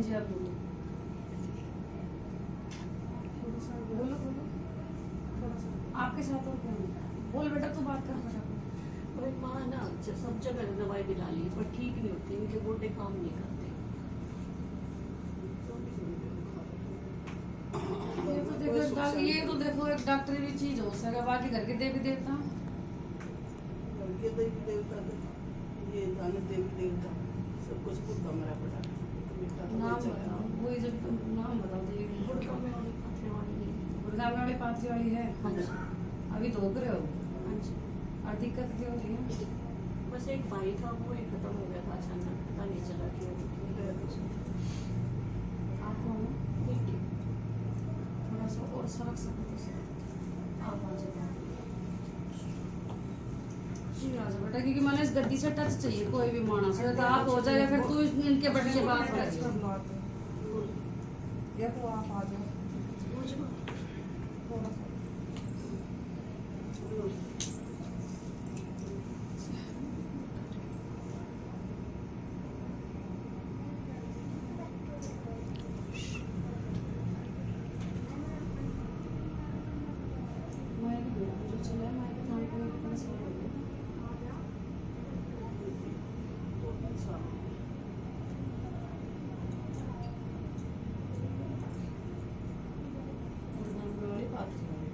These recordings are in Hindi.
जी आप बोलो बोलो बोलो थोड़ा सा आपके साथ और क्या बोल बेटा तू बात कर फटाफट। अरे माँ ना सब जगह दवाई भी डाली पर ठीक नहीं होती, इनके गोडे काम नहीं करते। ये तो देखो एक डॉक्टरी भी चीज हो सके, बाकी घर के देवी देवता ये जाने देवी देवता सब कुछ खुद हमारा पड़ा नाम बताओ, वही जब नाम बताओ देवी गुड़गांव में वाली पाथरे वाली नहीं। गुड़गांव में वाली पाथरी वाली है। हाँ जी अभी धोख रहे हो हाँ जी। और दिक्कत क्या हो रही है? बस एक भाई था वो ही खत्म हो गया था अचानक, पता नहीं चला क्यों। आपको है ना ठीक ठीक थोड़ा सा और सरक सको तो सर आप आ जाओ जी आ जाओ बेटा, क्योंकि मैंने इस गद्दी से टच चाहिए कोई भी मानस है तो आप हो जाए फिर तू इनके बट के बात कर या तो आप आ जाओ थोड़ा सा माइक भी जो चला है माइक काम को कितना सही हो गया। गुड़गांव में वाली पाथरी वाली।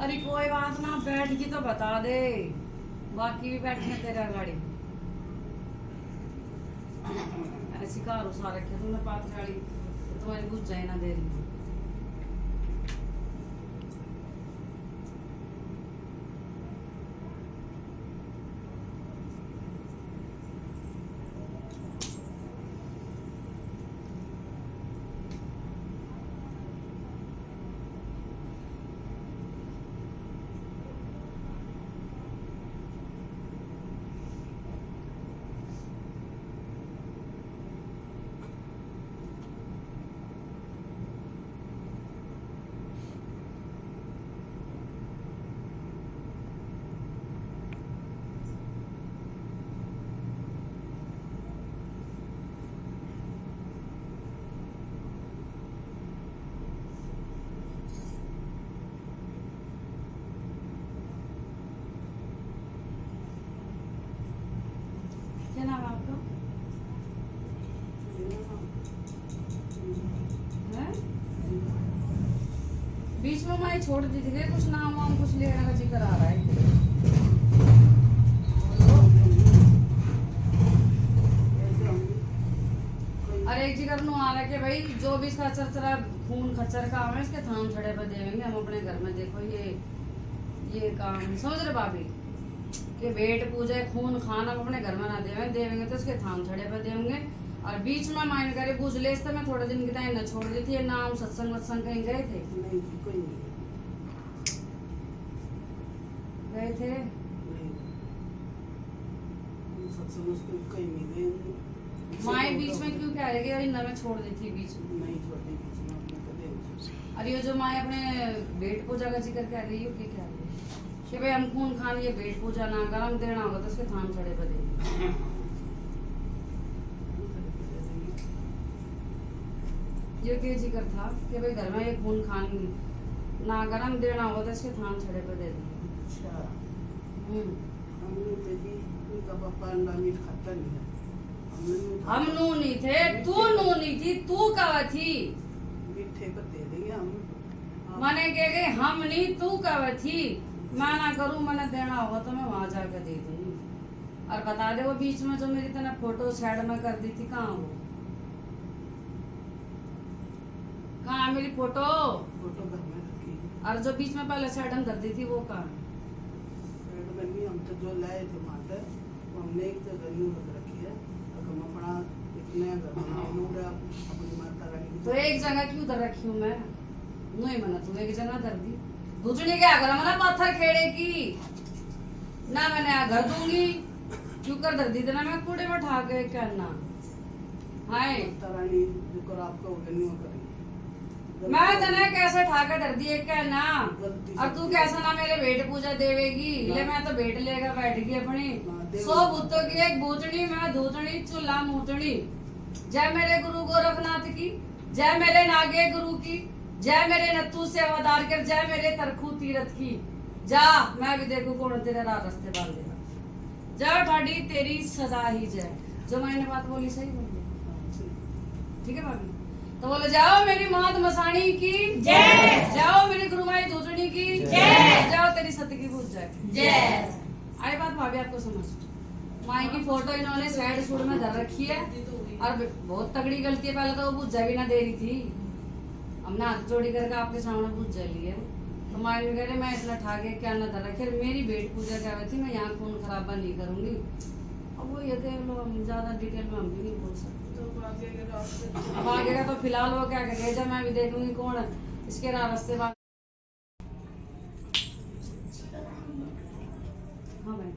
अरे कोई बात ना, बैठ की तो बता दे, बाकी भी बैठे तेरा गाड़ी ऐसी कार उसा रखे तुमने पाथरी वाली तो तुम्हारी बुझ जाए ना देरी में। क्या नाम है आपका? हैं? बीच में मैं छोड़ दी थी कुछ नाम वाम कुछ लेने का जिक्र आ रहा है। अरे एक जिक्र नु आ रहा है कि भाई जो भी इसका चरचरा खून खच्चर का है इसके थाम छड़े पर देंगे हम अपने घर में। देखो ये काम समझ रहे भाभी कि वेट पूजा खून खान हम अपने घर में ना देवेंगे तो उसके थाम छड़े पर देंगे। और बीच में माइंड करे बुझ ले तो मैं थोड़े दिन की टाइम न छोड़ दी थी। ये नाम सत्संग वत्संग कहीं गए थे? नहीं कोई नहीं गए थे सत्संग उसको कहीं नहीं गए। माए बीच में क्यों कह रहे कि मैं छोड़ दी थी बीच में? नहीं छोड़ी बीच में अपने कदे। और ये जो माए अपने वेट पूजा का जिक्र कह रही है क्या कह रही है कि भाई हम खून खान ये वेट पूजा ना कर, हम देना होगा तो उसके थाम छड़े पर देंगे। ये क्या जिक्र था कि भाई घर में ये खून खान ना अगर हम देना होगा तो इसके थाम छड़े पर दे देंगे। अच्छा हमने तो जी उनका पापा अंडा मीट खाता नहीं है। हम नू नहीं थे, तू नू नहीं थी, तू कहा थी? मीठे पर दे देंगे हम। मैंने कहे हम नहीं तू कहा थी। मैं ना करूं, मैंने देना होगा तो मैं वहां जाकर दे दूंगी। और बता दे वो बीच में जो मेरी तना फोटो साइड में कर दी थी, कहाँ वो? कहाँ मेरी फोटो? फोटो घर में रखी है। और जो बीच में पहले साइड में कर दी थी वो कहाँ? पेड़ में नहीं, हम तो जो लाए थे माता हमने एक तो गन्नू रख रखी है और हम अपना एक नया घर बना लूंगा अपनी माता रानी तो एक जगह क्यों धर रखी हूँ मैं? नहीं मना तू एक जगह धर दी। दूसरी क्या कर मना पत्थर खेड़े की ना मैंने यहाँ घर दूंगी क्यों कर धर दी ना मैं कूड़े में ठा के करना हाय माता रानी जो कर आपका गन्नू करेंगे मैं तने कैसे ठाकर डर दिए क्या ना गलती अब तू कैसा ना मेरे भेंट पूजा देवेगी ले मैं तो भेंट लेगा बैठ गई अपनी देव- 100 भूतों की एक बूचड़ी मैं धूतड़ी चूल्हा मूचड़ी। जय मेरे गुरु गोरखनाथ की, जय मेरे नागे गुरु की, जय मेरे नत्थू सेवादार कर, जय मेरे तरखू तीरथ की। जा मैं भी देखू कौन तेरे राह रास्ते बांध देगा। जा ठाडी तेरी सदा ही जय। जो मैंने बात बोली सही बोली ठीक है भाभी? तो बोले जाओ मेरी मात मसानी की जय, जाओ मेरी गुरुमाई धूतड़ी की जय, जाओ तेरी सती की पूज जाए जय। आई बात भाभी आपको समझ माई की फोटो इन्होंने साइड सूट में धर रखी है और बहुत तगड़ी गलती है। पहले तो वो भुज्जा भी ना दे रही थी, हमने हाथ जोड़ी करके आपके सामने भुज्जा ली है। तो माई कह रहे मैं इसलिए ठाके क्या ना धर रखी मेरी भेंट पूजा क्या हुई थी मैं यहाँ खून खराबा नहीं करूंगी। अब वो ये देख लो हम ज्यादा डिटेल में हम भी नहीं बोल सकते। अब आगे का तो फिलहाल वो क्या करेगा जब मैं भी देखूंगी कौन इसके रास्ते बाद। हाँ भाई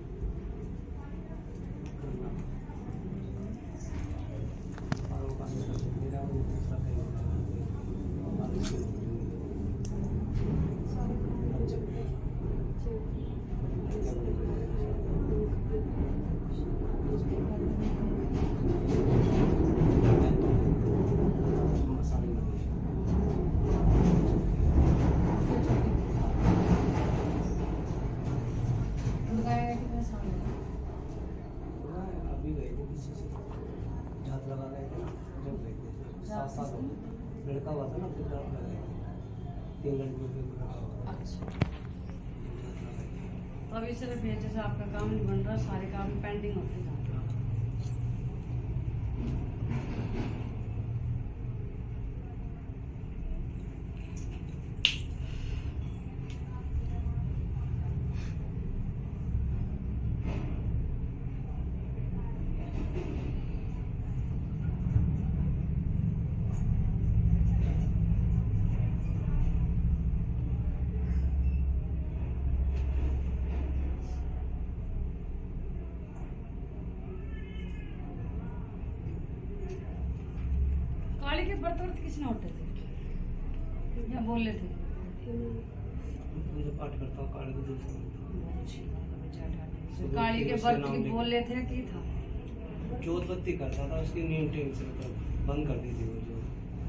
लड़का हुआ था ना फिर रात लगाए थे 3 लड़कियों के। अच्छा तो अभी सिर्फ ये जैसे आपका काम नहीं बन रहा सारे काम पेंडिंग होते जाते हैं। काली के बर्तन किसने उठे थे या बोले थे? पूजा पाठ करता हूँ काली को दूर से बहुत अच्छी बात है बेटा ठाकुर। तो काली के बर्त की बोले थे कि था जोत बत्ती करता था उसकी नींद टेम से मतलब बंद कर दी थी वो जो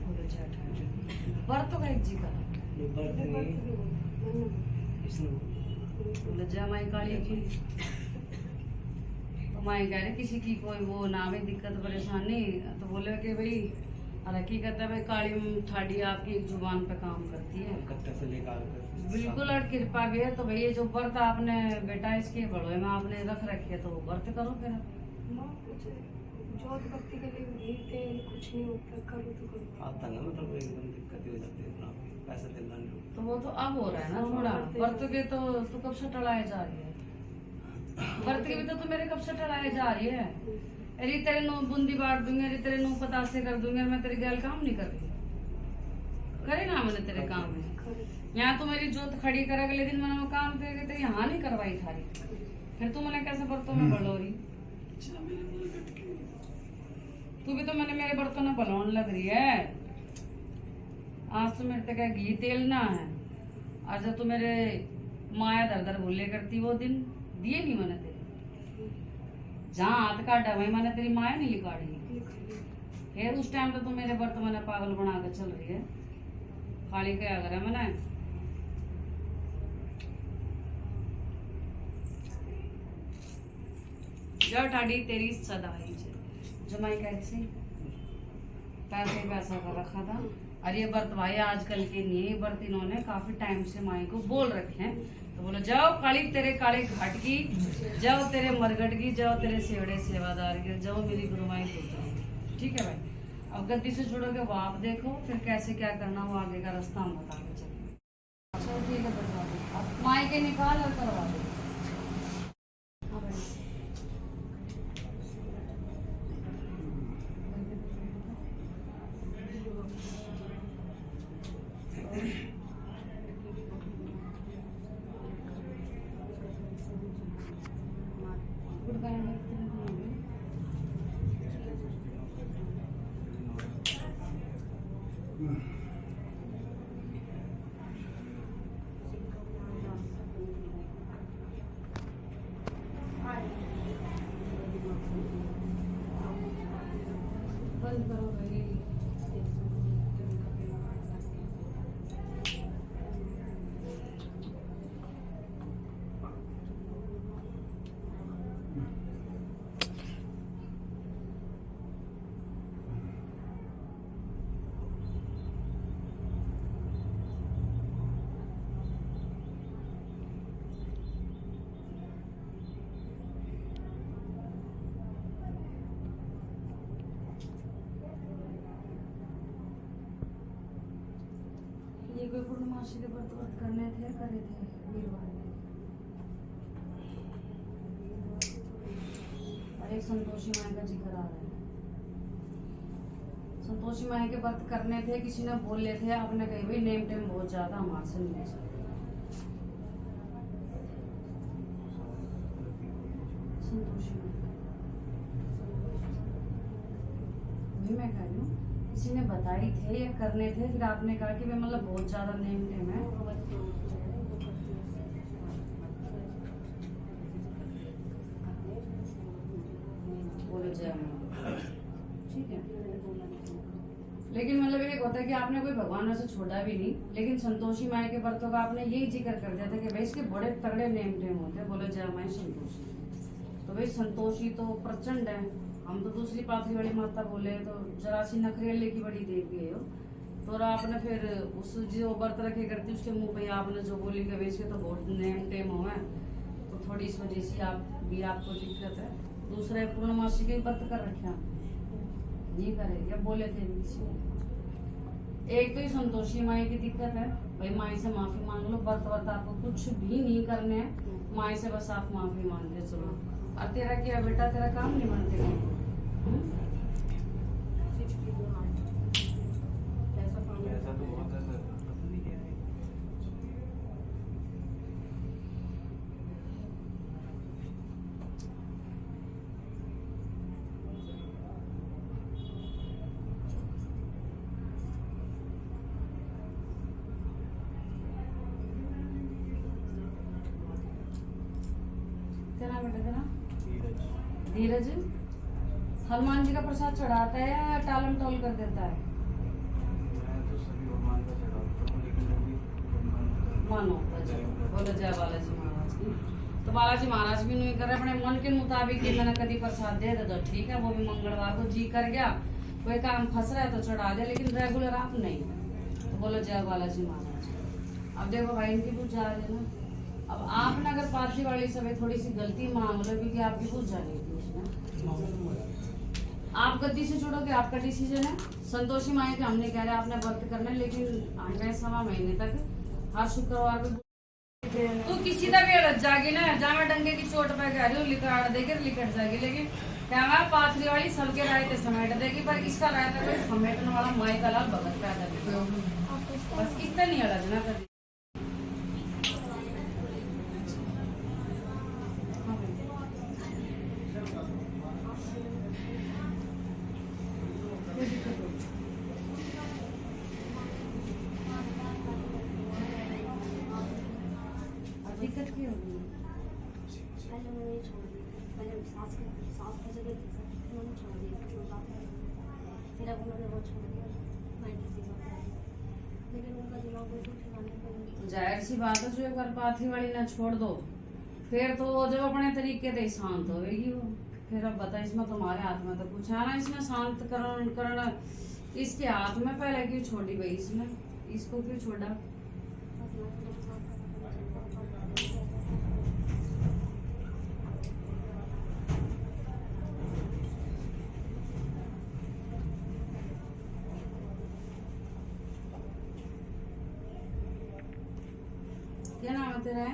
बोले बेटा ठाकुर बर्त तो एक जी का ये बर्त नहीं इसने बोले जय माई काली की। तो माई कह रहे किसी की कोई वो ना में दिक्कत परेशानी तो बोले कि भाई और हकीकत है भाई काली ठाडी आपकी एक जुबान पे काम करती है कट्टा से लेकर बिल्कुल। और कृपा भी है तो भाई ये जो व्रत आपने बेटा इसके बड़ोए में आपने रख रखी है तो वो व्रत करो फिर। माँ कुछ जोत बत्ती के लिए घी तेल कुछ नहीं होता करो तो करो। आता ना मतलब एकदम दिक्कत हो जाती है इतना पैसा देना नहीं होता। तो वो तो अब हो रहा है ना थोड़ा व्रत के तो तू कब से टलाए जा रही है व्रत के भी तो तू मेरे कब से टलाए जा रही है। अरे तेरे नो बूंदी बांट दूंगी अरे तेरे नो पतासे कर दूंगी मैं तेरे गैल काम नहीं कर रही करे ना मैंने तेरे काम में यहाँ तो मेरी जोत खड़ी कर अगले दिन मैंने वो काम करके तेरे यहाँ नहीं करवाई थारी फिर तू मैंने कैसे बर्तों में बलो रही तू भी तो मैंने मेरे बर्तों में बलौन लग रही है। आज तो मेरे तक घी तेल ना है आज तो मेरे माया दर दर भूले करती वो दिन दिए नहीं मैंने तेरे जहाँ हाथ काटा वही मैंने तेरी माया नहीं लिकाड़ी फिर उस टाइम तो तू मेरे बर्त मैंने पागल बना के चल रही है खाली क्या करे मैंने जो ठाडी तेरी सदा ही जमाई कैसे पैसे पैसा का रखा था। और ये बर्त भाई आजकल के नहीं है बर्त इन्होंने काफी टाइम से माई को बोल रखे हैं तो बोलो जाओ काली तेरे काले घाट की जाओ तेरे मरगट की जाओ तेरे सेवड़े सेवादार की जाओ मेरी गुरुमाई पुत्र। ठीक है भाई अब गद्दी से जुड़ोगे वो आप देखो फिर कैसे क्या करना वो आगे का रास्ता हम बता के चलेंगे। चलो ठीक है बता दो माई के निकाल और करवा दो। हाँ भाई पूर्णमासी के व्रत करने थे, करे थे वीरवार में। और एक संतोषी माई का जिक्र आ रहा है। संतोषी माई के व्रत करने थे, किसी ने बोल ले थे, आपने कही भाई नेम टेम बहुत ज्यादा हमारे से नहीं ले सकते। संतोषी माई वही मैं कह रही हूँ, किसी ने बताई थे या करने थे, फिर आपने कहा कि भाई मतलब बहुत ज्यादा नेम टेम है। बोले जय मां। ठीक है, लेकिन मतलब एक होता है कि आपने कोई भगवान से छोड़ा भी नहीं, लेकिन संतोषी माई के व्रतों का आपने यही जिक्र कर दिया था कि भाई इसके बड़े तगड़े नेम टेम होते हैं। बोले जय माई संतोषी। तो भाई संतोषी तो प्रचंड है, हम तो दूसरी पाथरी वाली माता बोले तो जरा सी नखरेले की बड़ी देवी है। तो आपने फिर उस जो व्रत रखे करती उसके मुंह पे आपने जो बोली कि भाई इसके तो बहुत नेम टेम हुआ है, तो थोड़ी इस वजह से आपको दिक्कत है। दूसरे पूर्णमासी के व्रत कर रखे नहीं करे या बोले थे किसी ने। एक तो ही संतोषी माई की दिक्कत है, भाई माई से माफी मांग लो। व्रत आपको कुछ भी नहीं करने हैं, माई से बस आप माफी मांग के चलो। और तेरा क्या बेटा, तेरा काम नहीं बनते। तेरा बेटा तेरा धीरज हनुमान जी का प्रसाद चढ़ाता है या टालम टोल कर देता है? मानो बोलो जय बालाजी महाराज की। तो बालाजी महाराज भी नहीं कर रहे अपने मन के मुताबिक कि मैंने कभी प्रसाद दे दो, ठीक है, वो भी मंगलवार को जी कर गया, कोई काम फंस रहा है तो चढ़ा दे, लेकिन रेगुलर आप नहीं। तो बोलो जय बालाजी महाराज। अब देखो भाई इनकी पूजा आ रही है ना, अब आपने अगर पाथरी वाली समय थोड़ी सी गलती मान लो क्योंकि आपकी पूजा नहीं थी उसमें, आप गद्दी से जुड़ोगे, आपका डिसीजन है। संतोषी माई के हमने कह रहे आपने व्रत करना है, लेकिन आने सवा महीने तक हर शुक्रवार को तू किसी का भी अड़क जाएगी ना, जामा डंगे की चोट पे कह रही हूँ लिकाड़ देकर लिकट जाएगी, लेकिन क्या मैं पाथरी वाली सबके रायते समेट देगी, पर इसका रायता कोई समेटने वाला माई का लाल भगत पैदा नहीं, बस इसका नहीं अड़जना कभी। दिक्कत क्या होगी? पहले मैंने छोड़ दी, पहले सास की जगह थी सर, उन्होंने छोड़ दिया, फिर अब उन्होंने वो छोड़ दिया, मैं किसी को लेकिन उनका दिमाग बिल्कुल ठिकाने पर नहीं। जाहिर सी बात है, जो एक बार पाथरी वाली ना छोड़ दो फिर तो जब अपने तरीके से शांत होगी वो, फिर अब बता इसमें तुम्हारे हाथ में तो कुछ है ना, इसमें शांत करना इसके हाथ में। पहले क्यों छोड़ी भाई इसमें, इसको क्यों छोड़ा? क्या नाम है तेरा?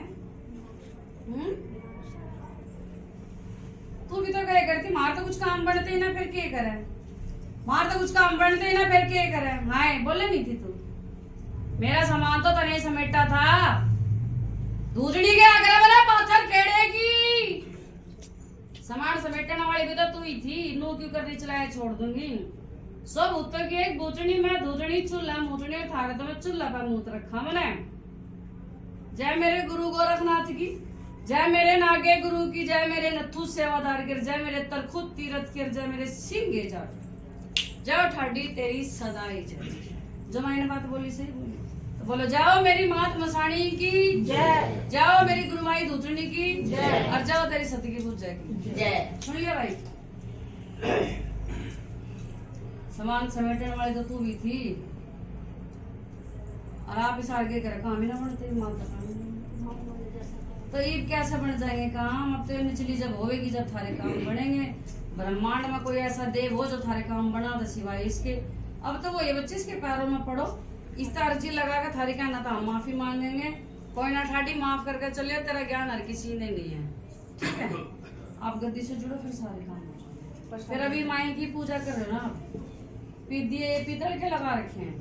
तू भी तो क्या करती, मार तो कुछ काम बढ़ते ही ना, फिर क्या करे? मार तो कुछ काम बढ़ते ही ना, फिर क्या करे? हाय बोले नहीं थी तू, मेरा सामान तो तने समेटा था, दूसरी के आगे बना पाथर केड़े की सामान समेटने वाली भी तो तू ही थी। नू क्यों करनी चलाए, छोड़ दूंगी सब उत्तर की एक बूचनी में दूधनी चूल्हा मूचनी था, तो मैं चूल्हा पर मूत रखा मैंने। जय मेरे गुरु गोरखनाथ की, जय मेरे नागे गुरु की, जय मेरे नथु सेवादार गिर, जय मेरे तरखुत तीरथ गिर, जय मेरे सिंगे जाट, जय ठाडी तेरी सदा ही जय। जो मैंने बात बोली सही बोली, तो बोलो जाओ मेरी मात मसाणी की जय, जाओ मेरी गुरुमाई दूतरनी की जय, और जाओ तेरी सती की पूजा की जय। सुन लिया भाई, सामान समेटने वाली तो तू भी थी, और आप इस आगे कर काम ही ना बढ़ते माता काम। तो ये कैसे बन जाएंगे काम? अब तो निचली जब होएगी जब थारे काम बनेंगे। ब्रह्मांड में कोई ऐसा देव हो जो थारे काम बना दे सिवाय इसके। अब तो वो ये बच्चे इसके पैरों में पड़ो, इस तरह अर्जी लगा के थारी कहना था हम माफी मांगेंगे, कोई ना ठाडी माफ करके चलिए, तेरा ज्ञान हर किसी ने नहीं है, ठीक है। आप गद्दी से जुड़ो फिर सारे काम हो जाएंगे। फिर अभी माई की पूजा कर रहे हो ना आप, दिए पीतल के लगा रखे हैं,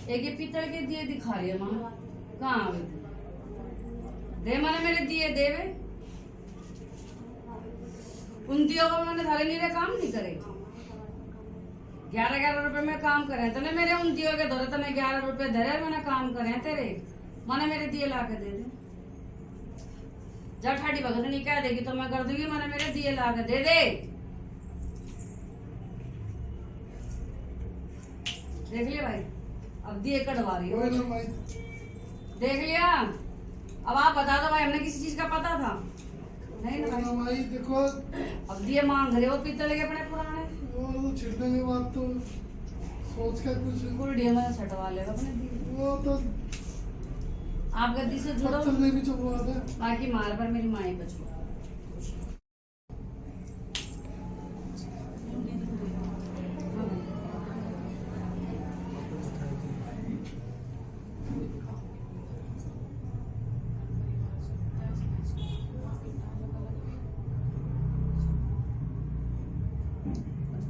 एक ये पीतल के दिए दिखा रही है माँ, कहाँ आ गए दे मैंने मेरे दिए देवे, उन दियों को मैंने थारे नीरे काम नहीं करे, 11-11 रुपए में काम करे तने मेरे उन दियों के दौरे तने 11 रुपए धरे मैंने काम करे तेरे, मैंने मेरे दिए ला के दे दे, जा ठाडी भगत नहीं कह देगी तो मैं कर दूंगी, मैंने मेरे दिए ला के दे दे। देख लिया भाई, अब दिए कटवा रही हो, देख लिया। अब आप बता दो भाई, हमने किसी चीज का पता था नहीं ना भाई, देखो अब दिए मांग रहे हो पीतल के अपने पुराने, वो छिड़ने के बाद तो सोच कर कुछ गुड़िया में सटवा लेगा अपने दिए। वो तो आप गद्दी से जुड़ो, चलने भी चुपवा दे, बाकी माल पर मेरी माई बचो।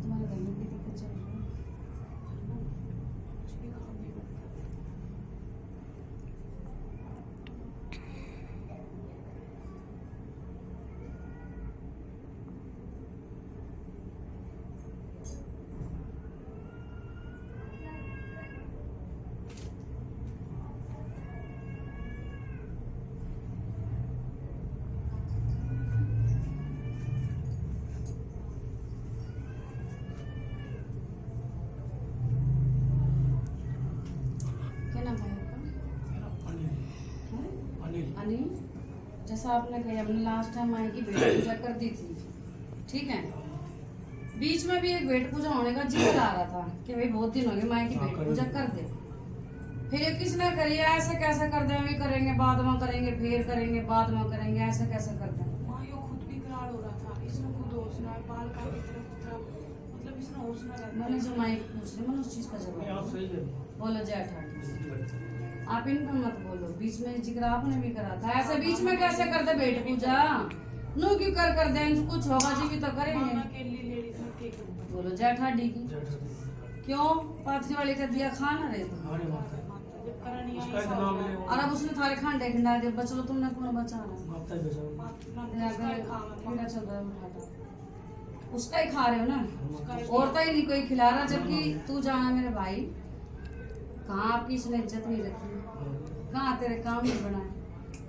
तुम्हारे घर में भी दिक्कत चल रही है? क्या नाम है आपका? हैं? अनिल, जैसा आपने कहा हमने लास्ट टाइम माई की भेंट पूजा कर दी थी, ठीक है। बीच में भी एक भेंट पूजा होने का जिक्र आ रहा था कि भाई बहुत दिन हो गए माई की भेंट पूजा कर दे, फिर ये किसने करी है, ऐसे कैसे कर दे, हम ही करेंगे बाद में करेंगे, फिर करेंगे बाद में करेंगे, ऐसे कैसे कर दे। माँ यो खुद भी करार हो रहा था, इसने खुद होशना है, बाल का मतलब इसने होशना रहता मैंने जो माई पूछ रही मैंने उस चीज का जवाब बोलो जय ठाकुर। आप इन पर मत बोलो, बीच में जिक्र आपने भी करा था, ऐसे बीच में कैसे कर दे भेंट पूजा, नो क्यों कर दे, कुछ होगा जी भी तो करेंगे। मामा के लिए लेडीज में केक बनता बोलो जय ठाडी की, क्यों पाथरी वाले का दिया खा ना रहे तुम, है। जब करनी आई और अब उसने थारे खांडे खिंडा दिया, बचलो तुमने कौन बचा रहा चल रहा है उठाता, उसका ही खा रहे हो ना, और तो ही नहीं कोई खिला रहा, जबकि तू जाना मेरे भाई, कहाँ आपकी इसने इज्जत नहीं रखी, कहाँ तेरे काम नहीं बनाए,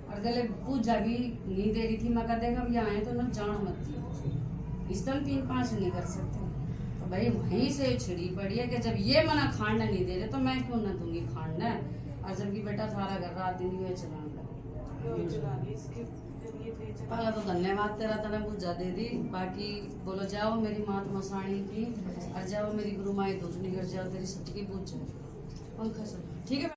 और गले पूजा भी नहीं दे रही थी, मैं कह देगा यहाँ आए तो ना जान मत दी, इस तरह 3-5 नहीं कर सकते, तो भाई वहीं से छिड़ी पड़ी है कि जब ये मना खांडा नहीं दे रहे तो मैं क्यों ना दूंगी खांडा, और जबकि बेटा थारा घर रात दिन ये चलाऊंगा। पहला तो धन्यवाद तेरा, तने पूजा दे दी, बाकी बोलो जाओ मेरी मात मसाणी की, और जाओ मेरी गुरु माई दूसरी घर जाओ, तेरी सबकी पूजा पंखा से, ठीक है।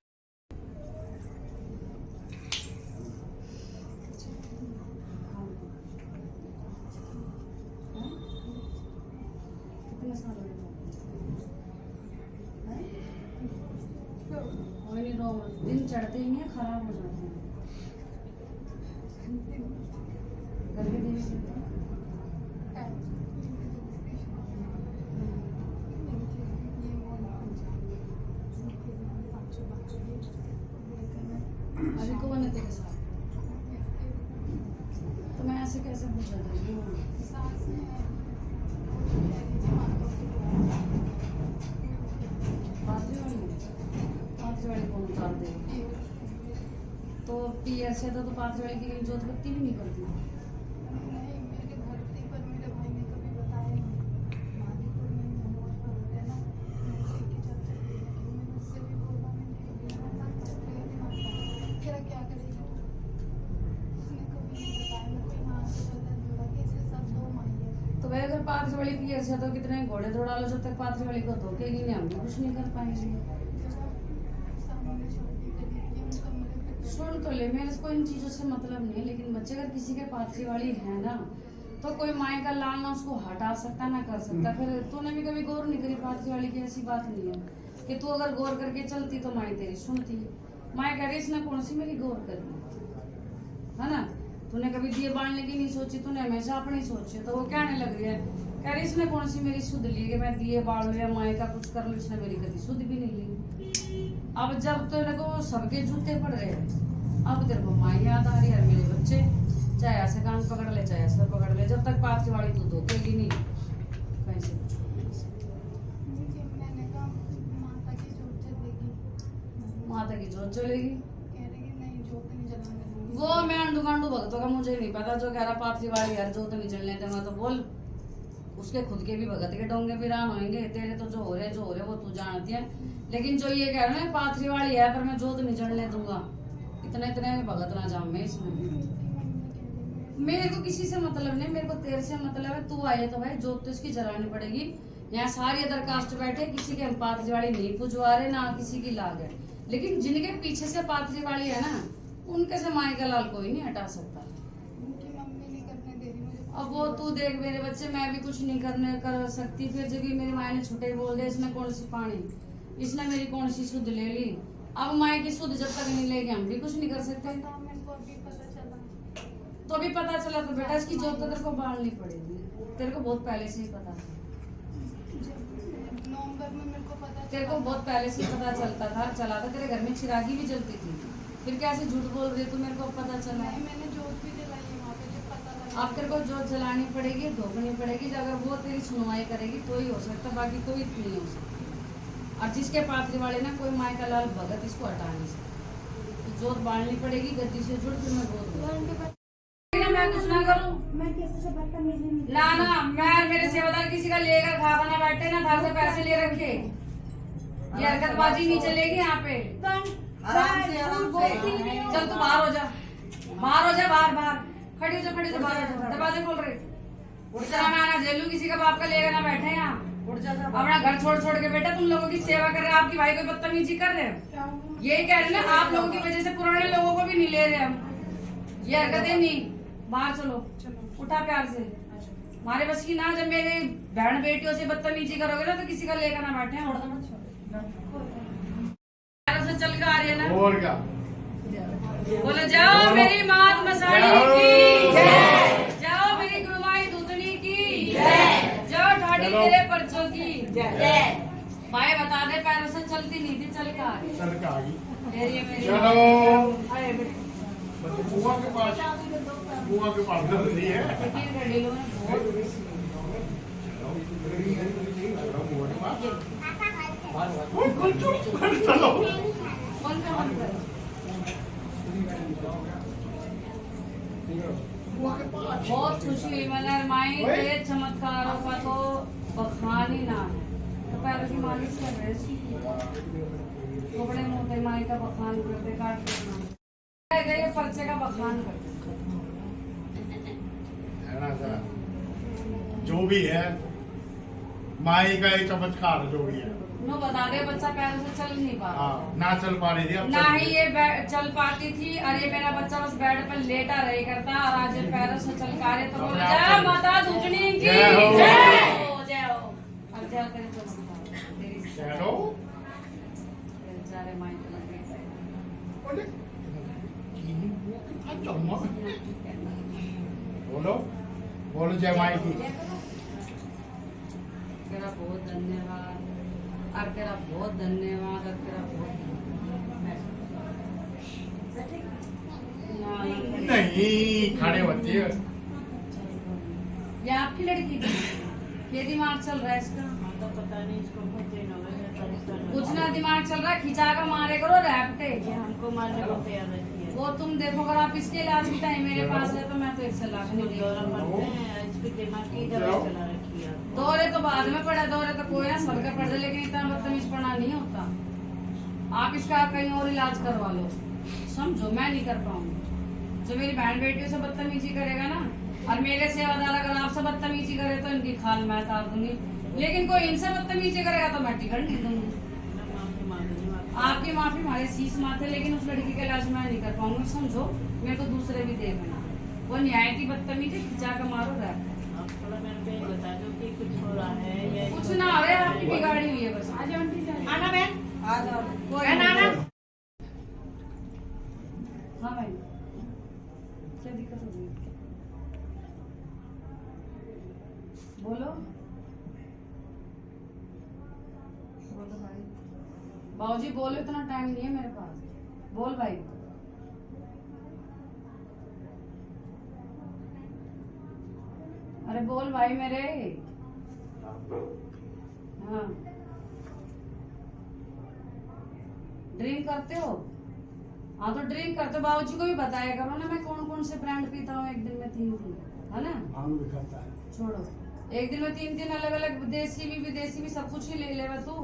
कितने साल हो गए? कोई नहीं रो, दिन चढ़ते ही नहीं खराब हो जाते हैं। करके देवी सीता अभी को बने तेरे साथ, तो मैं ऐसे कैसे पूछा था पाथरी वाली कौन उतार दे, तो पीएस से तो पाथरी वाली की जोत बत्ती भी नहीं करती। तो भाई अगर पाथरी वाली पीएस है तो कितने घोड़े दौड़ा लो, जब तक पाथरी वाली को धोखेगी नहीं हम भी कुछ नहीं कर पाएंगे। सुन तो ले, मेरे को इन चीजों से मतलब नहीं है, लेकिन बच्चे अगर किसी के पाथरी वाली है ना तो कोई माए का लाल ना उसको हटा सकता ना कर सकता। फिर तूने भी कभी गौर नहीं करी पाथरी वाली की, ऐसी बात नहीं है। कि तू अगर गौर करके चलती तो माई तेरी सुनती। माई कह रही इसने कौन सी मेरी गौर करनी है ना, तूने कभी दिए बांटने की नहीं सोची, तूने हमेशा अपनी सोची। तो वो कहने लग रही है, कह रही इसने कौन सी मेरी सुध ली कि मैं दिए बाढ़ लू या माई का कुछ कर लू, इसने मेरी कभी सुध भी नहीं ली। अब जब तो इनको सबके जूते पड़ रहे हैं, अब तेरे को माई याद आ रही है, मेरे बच्चे चाहे ऐसे कान पकड़ ले चाहे ऐसे पकड़ ले, जब तक पाँच वाली तू धोखेगी नहीं कहीं से कुछ नहीं सकती। मैंने कहा माता की जोत चलेगी, माता की जोत चलेगी, कह रही है नहीं जोत नहीं जलाने दूंगी। वो मैं अंडू गांडू भक्तों का मुझे नहीं पता, जो कह रहा पाथरी वाली यार जोत नहीं जलने दूंगा, तो बोल उसके खुद के भी भगत के डोंगे वीरान होंगे, तेरे तो जो हो रहे वो तू जानती है। लेकिन जो ये कह रहे हैं पाथरी वाली है पर मैं जोत नहीं जलने दूंगा, इतने इतने में भगत ना जाम में इसमें। मेरे को किसी से मतलब नहीं, मेरे को तेरे से मतलब है। तू आए तो भाई जोत तो इसकी जलानी पड़ेगी। यहाँ सारी अदर कास्ट बैठे, किसी के हम पाथरी वाली नहीं पुजवा रहे, ना किसी की लाग है, लेकिन जिनके पीछे से पाथरी वाली है ना, उनके से माई का लाल कोई नहीं हटा सकता। उनकी मम्मी नहीं करने दे रही मुझे। अब वो तू देख मेरे बच्चे, मैं भी कुछ नहीं कर सकती। फिर जब मेरी माई ने छुटे बोल दे इसने कौन सी पानी, इसने मेरी कौन सी शुद्ध ले ली। अब माई की शुद्ध जब तक नहीं लेगी हम भी कुछ नहीं कर सकते। पता मेरे को अभी पता चला। तो अभी पता चला तो बेटा इसकी जोत तो तेरे को बांधनी पड़ेगी, तेरे को बहुत पहले से ही पता था। जब नवंबर में मेरे को पता तेरे को बहुत पहले से ही पता चला था। तेरे घर में चिरागी भी जलती थी, फिर कैसे झूठ बोल रही तू, मेरे को पता चला। नहीं, मैंने जोत भी जलाई है वहाँ पे, जब पता लगा। अब तेरे को जोत जलानी पड़ेगी, धोखनी पड़ेगी, अगर वो तेरी सुनवाई करेगी तो ही हो सकता, बाकी कोई नहीं हो सकता। और जिसके पाथरी वाले ना कोई माई का लाल भगत इसको हटा नहीं सकता, तो जोत बांधनी पड़ेगी, गद्दी से जुड़, फिर मैं बोल मैं कुछ ना करूं। मैं किसी से बदतमीजी नहीं ना ना, मैं मेरे सेवादार किसी का लेकर खा बना बैठे ना, घर से पैसे ले रखे, ये हरकतबाजी नहीं चलेगी यहाँ पे। आराम से चल तू बाहर हो जा, बाहर खड़ी हो जा, बाहर हो जा, दरवाजे खोल रहे। इतना मैं ना झेलूं, किसी का बाप का लेकर ना बैठे यहाँ, अपना घर छोड़ के बेटा तुम लोगों की सेवा कर रहे हैं, आपकी भाई को बदतमीजी कर रहे हो। यही कह रहे ना, आप लोगों की वजह से पुराने लोगों को भी नहीं ले रहे हम, ये हरकतें नहीं। बाहर चलो, उठा प्यार से, हमारे बस की ना। जब मेरे बहन बेटियों से बदतमीजी करोगे ना तो किसी का लेकर ना बैठे, से चल के आ रही है ना, और क्या बोले जाओ मेरी मात मसाली की जय, जाओ मेरी गुरुमाई दूधनी की जय, जाओ ठाडी तेरे पर्चों की जय। भाई बता दे, पैरों से चलती नहीं थी, चल के आ गई। चल के आ गई। तेरी मेरी चलो अरे बेटा, बुआ के पास नहीं है। लेकिन घड़ीलों में बहुत चलो कौन सा मन कर बहुत खुशी हुई, मतलब माई के चमत्कारों का तो बखान ही ना है। तो पैरों की मालिश कर रहे, कपड़े मोटे माई का बखान करते, काट गए पर्चे का बखान करते। है ना सर, जो भी है माई का ही चमत्कार, जो भी है। नो बता दे, बच्चा पैरों से चल नहीं पा रहा, हाँ, ना चल पा रही थी, अब ना चल ही रही ये चल पाती थी। और ये मेरा बच्चा बस बेड पर लेटा रही करता, और आज ये पैरों से चल पा रहे, तो बोलो जय माता दूधनी की जय हो। जय हो। अब जय तेरे चमत्कार, तेरी है। चलो बेचारे माई को लगे। बोले, चीनी बुआ के पास चम्मा। बोलो बोलो जय माई की। तेरा बहुत धन्यवाद, और तेरा बहुत धन्यवाद, और तेरा बहुत धन्यवाद। नहीं, खड़े बच्चे। ये आपकी लड़की थी, ये दिमाग चल रहा है इसका, पता नहीं इसको कुछ दिन हो गए, कुछ ना दिमाग चल रहा है, खिंचा कर मारे करो रैपटे। हमको मारने को तैयार रहती है। वो तुम देखो, अगर आप इसके इलाज की टाइम मेरे पास है तो मैं तो 1 लाख नहीं दूंगी। इसके दिमाग की दवाई चला रखी है। दौरे तो बाद में पड़ा, दौरे तो कोई ना सबका पड़ जाए, लेकिन इतना बदतमीज पढ़ना नहीं होता। आप इसका कहीं और इलाज करवा लो, समझो, मैं नहीं कर पाऊंगी। जो मेरी बहन बेटियों से बदतमीजी करेगा ना, और मेरे सेवादार अगर आपसे बदतमीजी करे तो इनकी खाल मैं तार दूंगी, लेकिन कोई इनसे बदतमीजी करेगा तो मैं टिकट नहीं दूंगी। आपकी माफी हमारे शीश माथे, लेकिन उस लड़की का इलाज मैं नहीं कर पाऊंगी, समझो। मैं तो दूसरे भी देख रहा, वो न्याय की बदतमीजी खिंचा कर मारो रहा। आप थोड़ा मेरे को ये बता दो कि कुछ हो रहा है या कुछ ना हो रहा है, आपकी बिगाड़ी हुई है बस। आ जाओ आंटी जाओ। आना बहन आ जाओ, कोई बहन नहीं। आना। हाँ भाई, क्या दिक्कत हो गई? बोलो बोलो भाई। बाबूजी बोलो, इतना टाइम नहीं है मेरे पास। बोल भाई। अरे बोल भाई मेरे। हाँ, ड्रिंक करते हो? हाँ तो ड्रिंक करते हो, बाबूजी को भी बताया करो ना मैं कौन कौन से ब्रांड पीता हूँ एक दिन में 3 है ना। भांग भी खाता है। छोड़ो, एक दिन में 3 अलग अलग देसी भी विदेशी भी सब कुछ ही ले लेगा तू।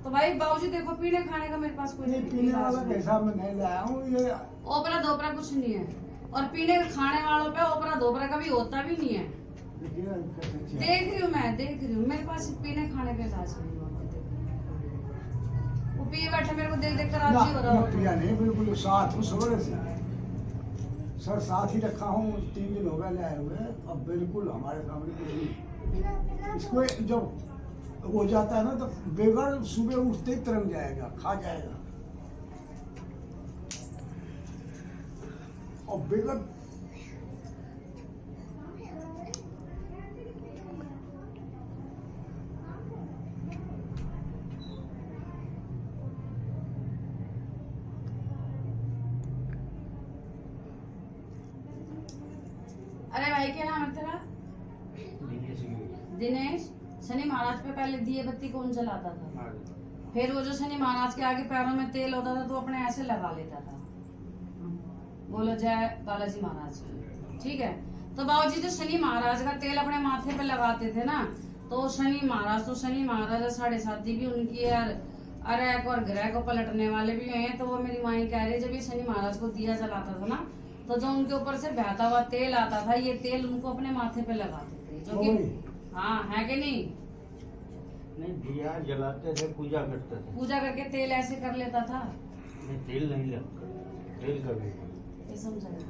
तो भाई बाबूजी देखो, पीने खाने का मेरे पास कोई नहीं पीने वाला पैसा मैं नहीं लाया हूँ ये। ओपरा दोपरा कुछ नहीं है, और पीने खाने वालों पे ओपरा दोपरा कभी होता भी नहीं है। देख रही हूँ मैं, देख रही हूँ, मेरे पास पीने खाने का इलाज नहीं हुआ। वो पिए बैठे, मेरे को देख देख कर राजी हो रहा ना, हो। पिया नहीं, बिल्कुल साथ हूँ सवेरे से सर, साथ ही रखा हूँ। 3 दिन हो गए लाए हुए, अब बिल्कुल हमारे सामने कुछ नहीं। इसको जब हो जाता है ना तो बेगर सुबह उठते ही तरंग जाएगा, खा जाएगा। और बेगर अरे भाई क्या नाम है तेरा? दिनेश। शनि महाराज पे पहले दिए बत्ती कौन जलाता था? फिर वो जो शनि महाराज के आगे पैरों में तेल होता था तो अपने ऐसे लगा लेता था। बोलो जय बालाजी महाराज की। ठीक है, तो बाबूजी जो शनि महाराज का तेल अपने माथे पे लगाते थे ना, तो शनि महाराज 7.5 भी उनकी है, अरैक और ग्रह को पलटने वाले भी हैं। तो वो मेरी माँ कह रही है, जब ये शनि महाराज को दिया जलाता था ना, तो जो उनके ऊपर से बहता हुआ तेल आता था, ये तेल उनको अपने माथे पे लगाते थे, जो कि हाँ है कि नहीं? नहीं, दिया जलाते थे, पूजा करते थे। पूजा करके तेल ऐसे कर लेता था। नहीं, तेल नहीं लगता, तेल कभी ये समझाया।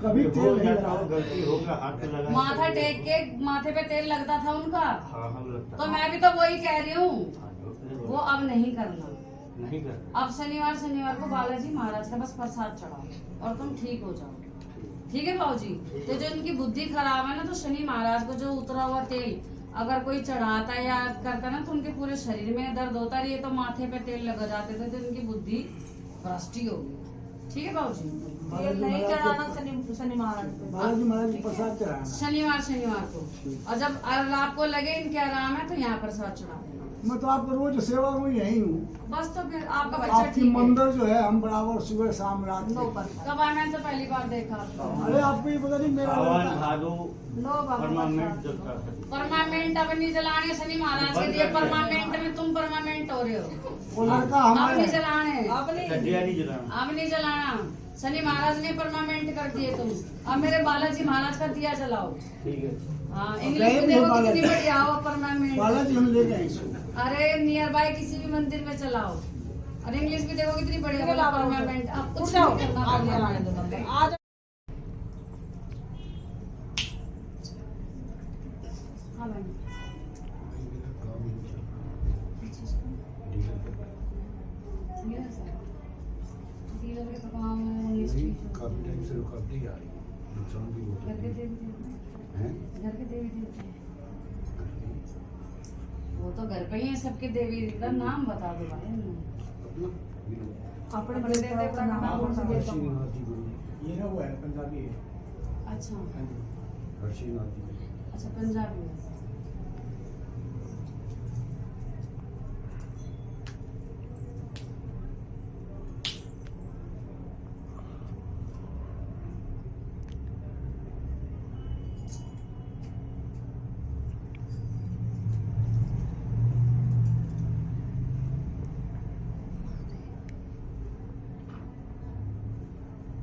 कभी हो तेल नहीं जाता हो, लगा। गलती होगा, हाथ पे लगा माथा टेक के माथे पे तेल लगता था उनका। हाँ हम लगता तो मैं भी तो वही कह रही हूँ, हाँ, उसने वो अब नहीं करना। नहीं करता। अब शनिवार को बालाजी महाराज का बस प्रसाद चढ़ाओ और तुम ठीक हो जाओ। ठीक है बाबूजी? तो जो इनकी बुद्धि खराब है ना, तो शनि महाराज को जो उतरा हुआ तेल अगर कोई चढ़ाता है या करता ना, तो उनके पूरे शरीर में दर्द होता है। ये तो माथे पे तेल लगा जाते थे तो इनकी बुद्धि भ्रष्ट होगी। ठीक है बाबूजी? तेल नहीं चढ़ाना शनि महाराज पे। बालाजी महाराज को प्रसाद चढ़ाना। शनिवार को, और जब आपको लगे इनके आराम है तो यहाँ प्रसाद चढ़ा देना। मैं तो आपको रोज सेवा में यही हूँ। बस तो फिर आपका बच्चा आपकी ठीक है। मंदिर जो है हम बराबर सुबह शाम रात को। कब आया? मैंने तो पहली बार देखा आपको। अरे आपको ये पता नहीं मेरा सावन लड़का- भादो लो बाबा परमानेंट जलता था। परमानेंट अब नहीं जलाने, शनि महाराज के दिए परमानेंट में तुम परमानेंट हो रहे हो। वो लड़का अब हमारे नहीं जलाने, दिया नहीं जलाना। अब नहीं जलाना। शनि महाराज ने परमानेंट कर दिए तुम। अब मेरे बालाजी महाराज का दिया जलाओ। ठीक है। हाँ, इंग्लिश में देखो कितनी बढ़िया हो परमानेंट। बालाजी हम ले गए इसको। अरे नियर बाय किसी भी मंदिर में चलाओ, और इंग्लिश भी देखो कितनी बढ़िया बोला परमानेंट। अब कुछ नहीं करना परमानेंट। हाँ भाई, डीलर के तो काम काफी टाइम से रुकावटें आ रही है, नुकसान भी होता घर के है। देवी देवता हैं? घर के देवी देवता वो तो घर पे ही है सबके देवी देवता। नाम बता दो भाई। अपना अपने बड़े देवता का नाम कौन सा देवता हूँ? हर्षीनाथ जी गुरु। ये ना वो है पंजाबी है। अच्छा हर्षीनाथ जी। अच्छा, पंजाबी है।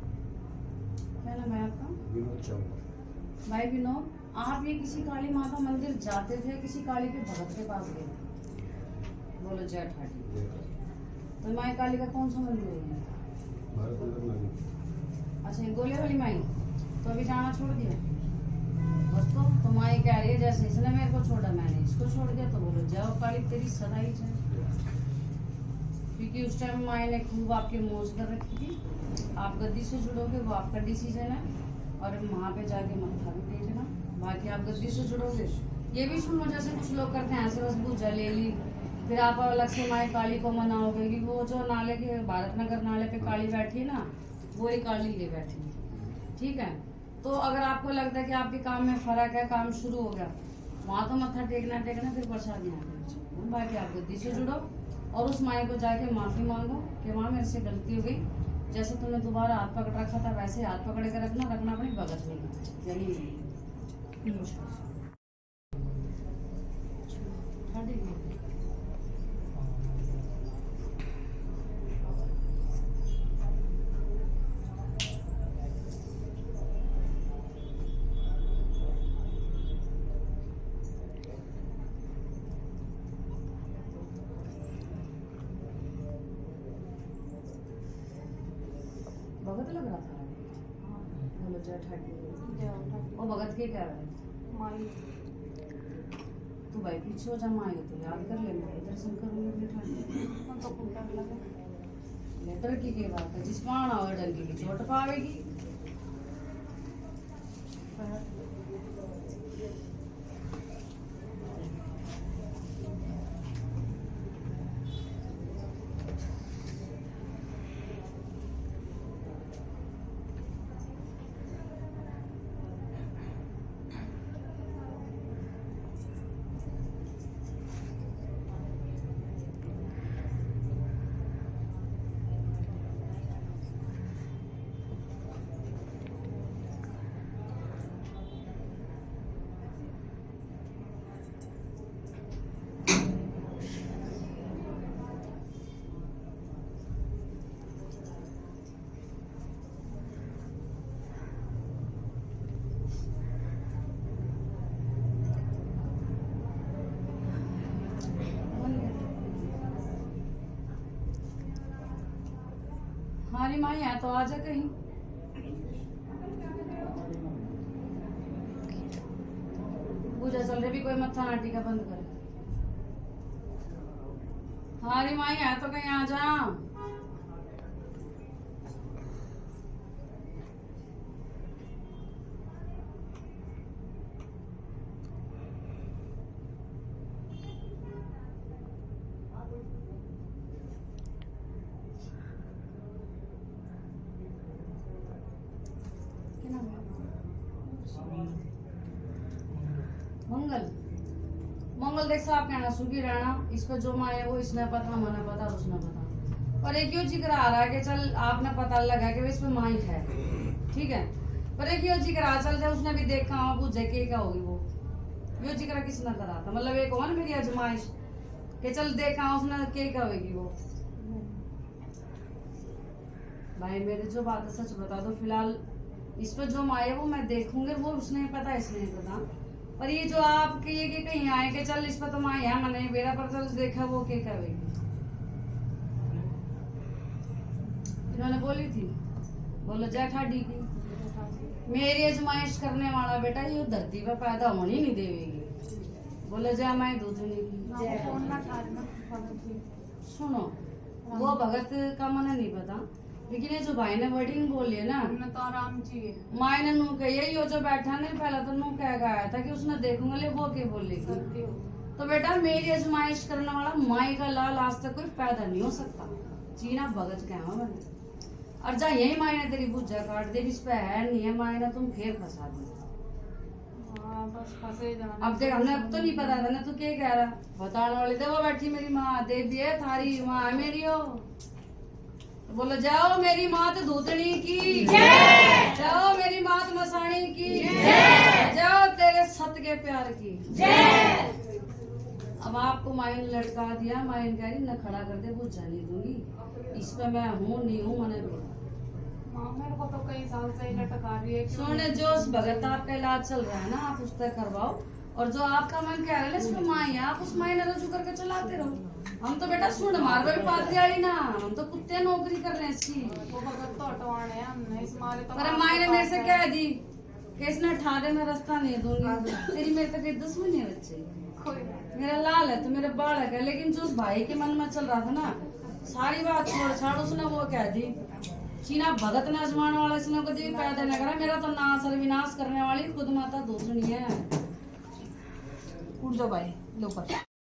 क्या नाम है आपका? विनोद चौहान। भाई विनोद, आप ये किसी काली माता मंदिर जाते थे, किसी काली के भगत के पास गए थे? बोलो जय ठाठी। तो माई काली का कौन सा मंदिर है? भारत नगर में। अच्छा, ये गोले वाली माई। तो अभी जाना छोड़ दिया? बस तो माई कह रही है जैसे इसने मेरे को छोड़ा मैंने इसको छोड़ दिया, तो बोलो जाओ काली तेरी सदाई जाए। क्योंकि उस टाइम माई ने खूब आपकी मौज कर रखी थी। आप गद्दी से जुड़ोगे वो आपका डिसीजन है, और वहाँ पे जाके मत्था भी टेकना, बाकी आप गद्दी से जुड़ोगे। ये भी सुनो, जैसे कुछ लोग करते हैं ऐसे बस पूजा ले ली, फिर आप अलग से माई काली को मनाओगे कि वो जो नाले के भारत नगर नाले पे काली बैठी है ना, वो ही काली ये बैठी है। ठीक है, तो अगर आपको लगता है कि आपके काम में फर्क है, काम शुरू हो गया, वहाँ तो मत्था टेकना फिर प्रसाद यहाँ, बाकी आप गद्दी से जुड़ो और उस माई को जाके माफी मांगो कि माँ मेरे से गलती हो गई, जैसे तुमने दोबारा हाथ पकड़ रखा था वैसे हाथ पकड़ के रखना अपनी भगत में। यही भगत लग रहा था। बोलो जय ठाकुर। वो भगत के क्या रहे माई तू भाई पीछे हो जा, माई तो याद कर ले, मैं दर्शन करूंगी बेटा। हम तो खूब डर लगा। लेटर की बात है, जिस पाना हो डंकी की चोट पावेगी। हमारी माई है तो आ जा कहीं। पूजा चल रही भी, कोई मत्था नाटी का बंद करे। हमारी माई है तो कहीं आ जा। मंगल मंगल देख साहब कहना सुखी रहना, इस पर जो माए वो इसने पता मना पता उसने पता। पर एक क्यों जिक्र आ रहा है कि चल आपने पता लगा कि इस पे माई है, ठीक है, पर एक यो जिक्र आ चल जाए उसने भी देखा वहाँ पूछे के क्या होगी वो, यो जिक्र किसने करा था, मतलब एक हो ना मेरी आजमाइश कि चल देखा उसने के क्या होगी वो। भाई मेरी जो बात है सच बता दो, फिलहाल इस पर जो माए वो मैं देखूंगी, वो उसने पता इसने पता। पर ये जो आप ये कि कहीं आए कि चल इस पर तो माँ यहाँ मने मेरा पर चल देखा वो के करेगी, इन्होंने बोली थी, बोलो जय ठाडी की मेरी आजमाइश करने वाला बेटा ये धरती पे पैदा होनी नहीं देवेगी। बोलो जय माई दूधनी की। सुनो वो भगत का मन नहीं पता, लेकिन ये जो भाई ने वर्डिंग बोली है ना, तो आराम चाहिए। माई ने नू कही यो जो बैठा नहीं पहला तो नू कह के आया था कि उसने देखूंगा ले वो के बोलेगी। तो बेटा मेरी आजमाइश करने वाला माई का लाल आज तक कोई पैदा नहीं हो सकता, चीना भगत कहवा बने। और जा यही माई ने तेरी भुज्जा काट दे, इस पे है नहीं है माई ने तुम फिर फंसा दी। बस फंसे जाना। अब देख हमने अब तो नहीं पता था ना तू क्या कह रहा, बताने वाले थे वो बैठी मेरी माँ देवी है थारी माँ है मेरी हो। बोलो जाओ मेरी मात धूतनी की, जाओ मेरी मात मसाणी की, जाओ तेरे सत के प्यार की। अब आपको माइन लटका दिया, माइन कह रही न खड़ा कर दे वो जाने दूंगी, इस पे मैं हूँ नहीं हूँ मने मेरे को तो कई साल से ही लटका रही है। सोने जो भगत आपका इलाज चल रहा है ना आप उस तक करवाओ, और जो आपका मन कह रहा है इसमें माई आप उस माई ने रजू करके चलाते रहो। हम तो बेटा सुन मार भी पाती आई ना, हम तो कुत्ते नौकरी कर रहे हैं इसकी। वो भगत तो हटवाने हैं हमने इस मारे तो। पर माई ने मेरे से कह दी कि इसने ठारे में रास्ता नहीं दूंगी, तेरी मेरे तक दुश्मनी है बच्चे, कोई बात मेरा लाल है तो मेरा बालक है। लेकिन जो उस भाई के मन में चल रहा था ना, सारी बात छोड़ छाड़ उसने वो कह दी, चीना भगत ने आजमाने वाला इसने कभी पैदा नहीं करा, मेरा तो नाश और विनाश करने वाली खुद माता दूसरी है। उठ जाओ भाई, लो पर